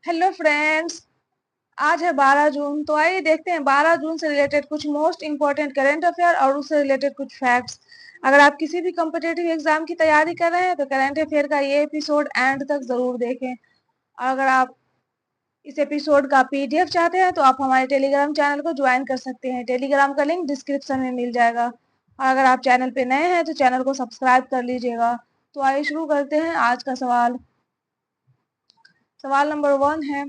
Hello friends. आज है 12 जून। तो आइए देखते हैं 12 जून से रिलेटेड कुछ मोस्ट इंपॉर्टेंट करंट अफेयर और उससे रिलेटेड कुछ फैक्ट्स। अगर आप किसी भी कॉम्पिटिटिव एग्जाम की तैयारी कर रहे हैं तो करंट अफेयर का ये एपिसोड एंड तक जरूर देखें। और अगर आप इस एपिसोड का पीडीएफ चाहते हैं तो आप हमारे टेलीग्राम चैनल को ज्वाइन कर सकते हैं। टेलीग्राम का लिंक डिस्क्रिप्शन में मिल जाएगा। और अगर आप चैनल पे नए हैं तो चैनल को सब्सक्राइब कर लीजिएगा। तो आइए शुरू करते हैं आज का सवाल। सवाल नंबर 1 है,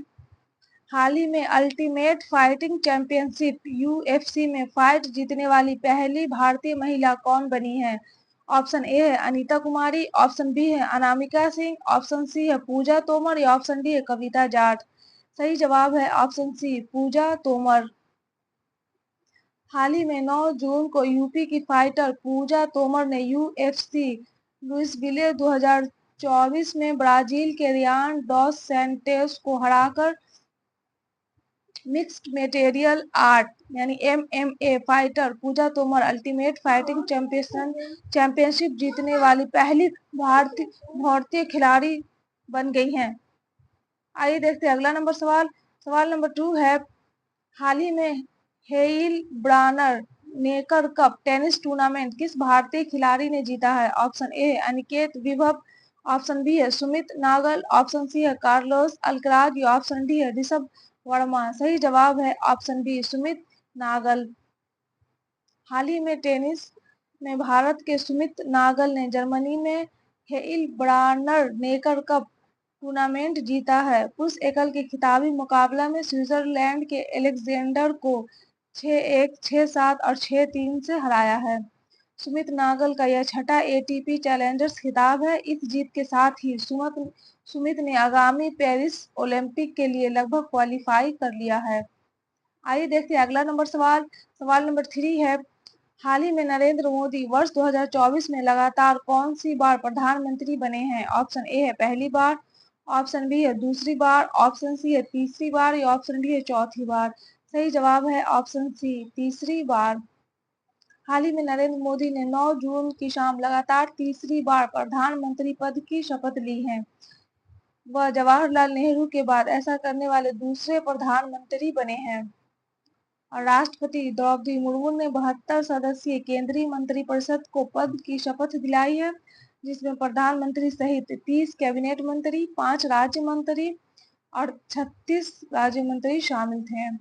हाल ही में अल्टीमेट फाइटिंग चैंपियनशिप यूएफसी में फाइट जीतने वाली पहली भारतीय महिला कौन बनी है? ऑप्शन ए है अनीता कुमारी, ऑप्शन बी है अनामिका सिंह, ऑप्शन सी है पूजा तोमर या ऑप्शन डी है कविता जाट। सही जवाब है ऑप्शन सी पूजा तोमर। हाल ही में 9 जून को यूपी की फाइटर पूजा तोमर ने यूएफसी लुइसविले 2024 में ब्राजील के रियान डॉस सैंटोस को हराकर मिक्स्ड मेटेरियल आर्ट यानी एमएमए फाइटर पूजा तोमर अल्टीमेट फाइटिंग चैंपियनशिप जीतने वाली पहली भारतीय खिलाड़ी बन गई हैं। आइए देखते हैं अगला नंबर सवाल। सवाल नंबर 2 है, हाल ही में हेइल ब्रानर नेकर कप टेनिस टूर्नामेंट किस भारतीय खिलाड़ी ने जीता है? ऑप्शन ए है अनिकेत विभव, ऑप्शन बी है सुमित नागल, ऑप्शन सी है कार्लोस अल्कराज या ऑप्शन डी है ऋषभ वर्मा। सही जवाब है ऑप्शन बी सुमित नागल। हाल ही में टेनिस में भारत के सुमित नागल ने जर्मनी में हेइल ब्रानर नेकर कप टूर्नामेंट जीता है। पुरुष एकल के खिताबी मुकाबला में स्विट्जरलैंड के एलेक्जेंडर को 6-1, 6-7 और 6-3 से हराया है। सुमित नागल का यह छठा एटीपी चैलेंजर्स खिताब है। इस जीत के साथ ही सुमित ने आगामी पेरिस ओलंपिक के लिए लगभग क्वालिफाई कर लिया है। आइए देखते हैं अगला नंबर सवाल। सवाल नंबर 3 है, हाल ही में नरेंद्र मोदी वर्ष 2024 में लगातार कौन सी बार प्रधानमंत्री बने हैं? ऑप्शन ए है पहली बार, ऑप्शन बी है दूसरी बार, ऑप्शन सी है तीसरी बार या ऑप्शन डी है चौथी बार। सही जवाब है ऑप्शन सी तीसरी बार। हाल ही में नरेंद्र मोदी ने 9 जून की शाम लगातार तीसरी बार प्रधानमंत्री पद की शपथ ली है। वह जवाहरलाल नेहरू के बाद ऐसा करने वाले दूसरे प्रधानमंत्री बने हैं। और राष्ट्रपति द्रौपदी मुर्मू ने 72 सदस्यीय केंद्रीय मंत्रिपरिषद को पद की शपथ दिलाई है, जिसमें प्रधानमंत्री सहित 30 कैबिनेट मंत्री, 5 राज्य मंत्री और 36 राज्य मंत्री शामिल थे।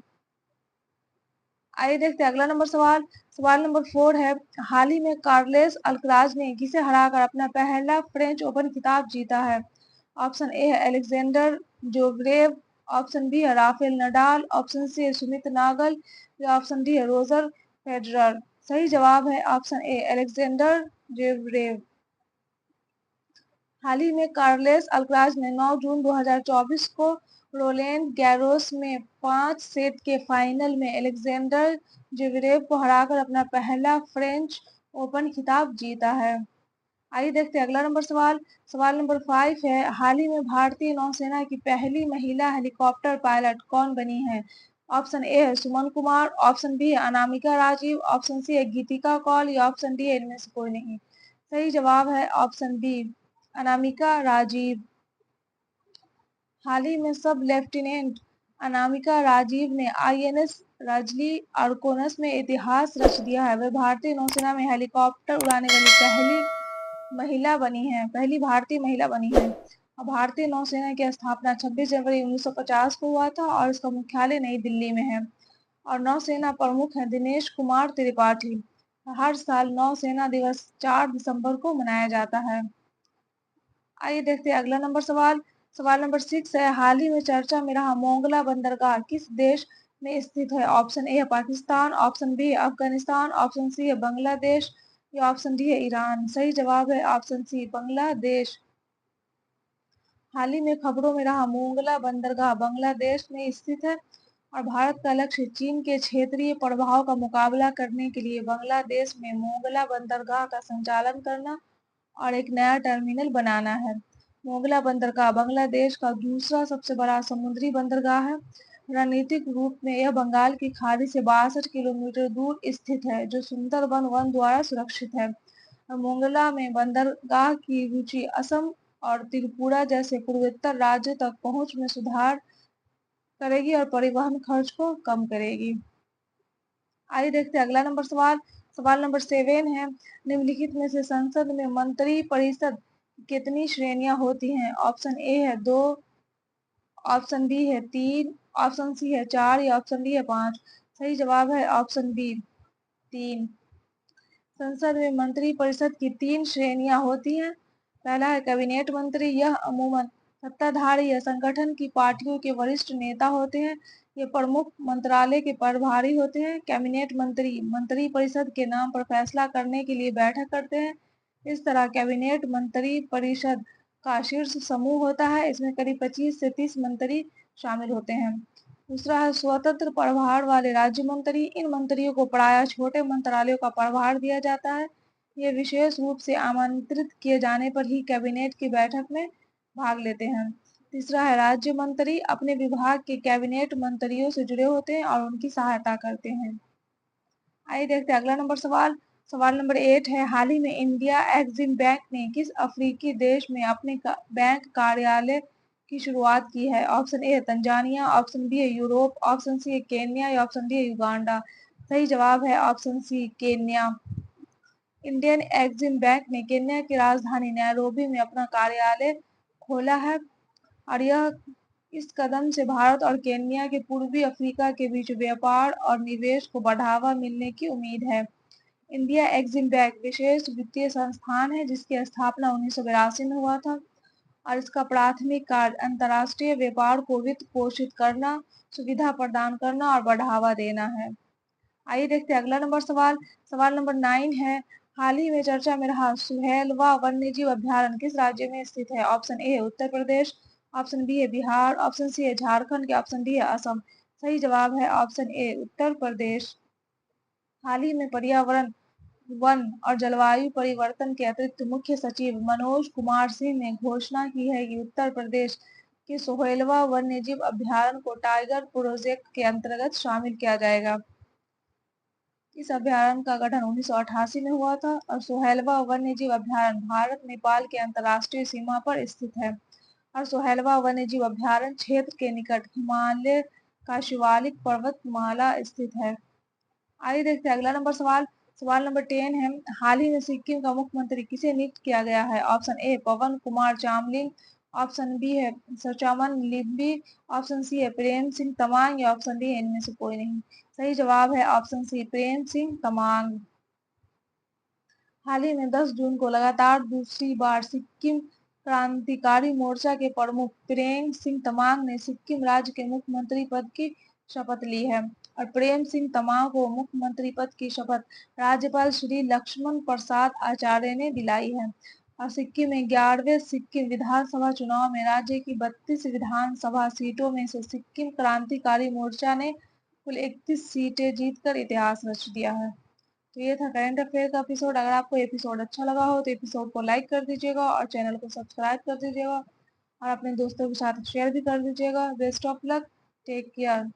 आइए देखते हैं अगला नंबर सवाल। सवाल नंबर 4 है, हाल ही में कार्लेस अल्कराज ने किसे हराकर अपना पहला फ्रेंच ओपन खिताब जीता है? ऑप्शन ए है अलेक्जेंडर जोग्रेव, ऑप्शन बी है राफेल नडाल, ऑप्शन सी है सुमित नागल या ऑप्शन डी है रोजर फेडरर। सही जवाब है ऑप्शन ए अलेक्जेंडर जोग्रेव। हाल ही में कार्लेस अल्कराज ने 9 जून 2024 को रोलैंड गैरोस में 5 सेट के फाइनल में अलेक्जेंडर ज्वेरेव को हराकर अपना पहला फ्रेंच ओपन खिताब जीता है। आइए देखते हैं अगला नंबर सवाल। सवाल नंबर 5 है, हाल ही में भारतीय नौसेना की पहली महिला हेलीकॉप्टर पायलट कौन बनी है? ऑप्शन ए है सुमन कुमार, ऑप्शन बी है अनामिका राजीव, ऑप्शन सी है गीतिका कौल या ऑप्शन डी है इनमें से कोई नहीं। सही जवाब है ऑप्शन बी अनामिका राजीव। हाल ही में सब लेफ्टिनेंट अनामिका राजीव ने आईएनएस रजली अर्कोनस में इतिहास रच दिया है। वह भारतीय नौसेना में हेलीकॉप्टर उड़ाने वाली पहली भारतीय महिला बनी है। भारतीय नौसेना की स्थापना 26 जनवरी 1950 को हुआ था और इसका मुख्यालय नई दिल्ली में है। और नौसेना प्रमुख है दिनेश कुमार त्रिपाठी। हर साल नौसेना दिवस 4 दिसंबर को मनाया जाता है। आइए देखते हैं अगला नंबर सवाल। सवाल नंबर 6 है, हाल ही में चर्चा में रहा मोंगला बंदरगाह किस देश में स्थित है? ऑप्शन ए है पाकिस्तान, ऑप्शन बी है अफगानिस्तान, ऑप्शन सी है बांग्लादेश या ऑप्शन डी है ईरान। सही जवाब है ऑप्शन सी बांग्लादेश। हाल ही में खबरों में रहा मोंगला बंदरगाह बांग्लादेश में स्थित है और भारत का लक्ष्य चीन के क्षेत्रीय प्रभाव का मुकाबला करने के लिए बांग्लादेश में मोंगला बंदरगाह का संचालन करना और एक नया टर्मिनल बनाना है। मोगला बंदरगाह बांग्लादेश का दूसरा सबसे बड़ा समुद्री बंदरगाह है। रणनीतिक रूप में यह बंगाल की खाड़ी से 62 किलोमीटर दूर स्थित है, जो सुंदरबन वन द्वारा सुरक्षित है। मोंगला में बंदरगाह की रुचि असम और त्रिपुरा जैसे पूर्वोत्तर राज्यों तक पहुंच में सुधार करेगी और परिवहन खर्च को कम करेगी। आइए देखते हैं अगला नंबर सवाल। सवाल नंबर 7 है, निम्नलिखित में से संसद में मंत्री परिषद की कितनी श्रेणियां होती हैं? ऑप्शन ए है 2, ऑप्शन बी है 3, ऑप्शन सी है 4 या ऑप्शन डी है 5। सही जवाब है ऑप्शन बी 3। संसद में मंत्री परिषद की 3 श्रेणियां होती हैं। पहला है कैबिनेट मंत्री, यह अमूमन सत्ताधारी या संगठन की पार्टियों के वरिष्ठ नेता होते हैं। ये प्रमुख मंत्रालय के प्रभारी होते हैं। कैबिनेट मंत्री मंत्री परिषद के नाम पर फैसला करने के लिए बैठक करते हैं। इस तरह कैबिनेट मंत्री परिषद का शीर्ष समूह होता है। इसमें करीब 25 से 30 मंत्री शामिल होते हैं। दूसरा है स्वतंत्र प्रभार वाले राज्य मंत्री। इन मंत्रियों को प्रायः छोटे मंत्रालयों का प्रभार दिया जाता है। ये विशेष रूप से आमंत्रित किए जाने पर ही कैबिनेट की बैठक में भाग लेते हैं। तीसरा है राज्य मंत्री, अपने विभाग के कैबिनेट मंत्रियों से जुड़े होते हैं और उनकी सहायता करते हैं। आइए देखते हैं अगला नंबर सवाल। सवाल नंबर 8 है, हाल ही में इंडिया एक्सिम बैंक ने किस अफ्रीकी देश में अपने बैंक कार्यालय की शुरुआत की है? ऑप्शन ए है तंजानिया, ऑप्शन बी है यूरोप, ऑप्शन सी है केन्या या ऑप्शन डी है युगांडा। सही जवाब है option C Kenya. Indian Exim Bank ने केन्या की राजधानी नैरोबी में अपना कार्यालय खोला है और यह इस कदम से भारत और केन्या के पूर्वी अफ्रीका के बीच व्यापार और निवेश को बढ़ावा मिलने की उम्मीद है। इंडिया एक्सिम बैंक विशेष वित्तीय संस्थान है जिसकी स्थापना 1982 में हुआ था और इसका प्राथमिक कार्य अंतर्राष्ट्रीय व्यापार को वित्त पोषित करना, सुविधा प्रदान करना और बढ़ावा देना है। आइए देखते हैं अगला नंबर सवाल। सवाल नंबर 9 है, हाल ही में चर्चा में रहा सुहेलवा वन्यजीव अभ्यारण्य किस राज्य में स्थित है? ऑप्शन ए है उत्तर प्रदेश, ऑप्शन बी है बिहार, ऑप्शन सी है झारखंड या ऑप्शन डी है असम। सही जवाब है ऑप्शन ए उत्तर प्रदेश। हाल ही में पर्यावरण, वन और जलवायु परिवर्तन के अतिरिक्त मुख्य सचिव मनोज कुमार सिंह ने घोषणा की है कि उत्तर प्रदेश के सोहेलवा वन्यजीव अभ्यारण्य को टाइगर प्रोजेक्ट के अंतर्गत शामिल किया जाएगा। इस अभ्यारण्य का गठन 1988 में हुआ था और सोहेलवा वन्यजीव अभ्यारण्य भारत नेपाल के अंतर्राष्ट्रीय सीमा पर स्थित है और सोहेलवा वन्यजीव अभ्यारण्य क्षेत्र के निकट हिमालय का शिवालिक पर्वतमाला स्थित है। आइए देखते हैं अगला नंबर सवाल। सवाल नंबर 10 है, हाल ही में सिक्किम का मुख्यमंत्री किसे नियुक्त किया गया है? Option A Pawan Kumar Chamling, option B है सरचामन लिम्बी, ऑप्शन सी है प्रेम सिंह तमांग या ऑप्शन डी है इनमें से कोई नहीं। सही जवाब है ऑप्शन सी प्रेम सिंह तमांग। हाल ही में 10 जून को लगातार दूसरी बार सिक्किम क्रांतिकारी मोर्चा के प्रमुख प्रेम सिंह तमांग ने सिक्किम राज्य के मुख्यमंत्री पद की शपथ ली है और प्रेम सिंह तमांग को मुख्यमंत्री पद की शपथ राज्यपाल श्री लक्ष्मण प्रसाद आचार्य ने दिलाई है और सिक्किम में 11वें सिक्किम विधानसभा चुनाव में राज्य की 32 विधानसभा सीटों में से सिक्किम क्रांतिकारी मोर्चा ने कुल 31 सीटें जीतकर इतिहास रच दिया है। तो ये था करंट अफेयर का एपिसोड। अगर आपको एपिसोड अच्छा लगा हो तो एपिसोड को लाइक कर दीजिएगा और चैनल को सब्सक्राइब कर दीजिएगा और अपने दोस्तों के साथ शेयर भी कर दीजिएगा। Best of luck, take care.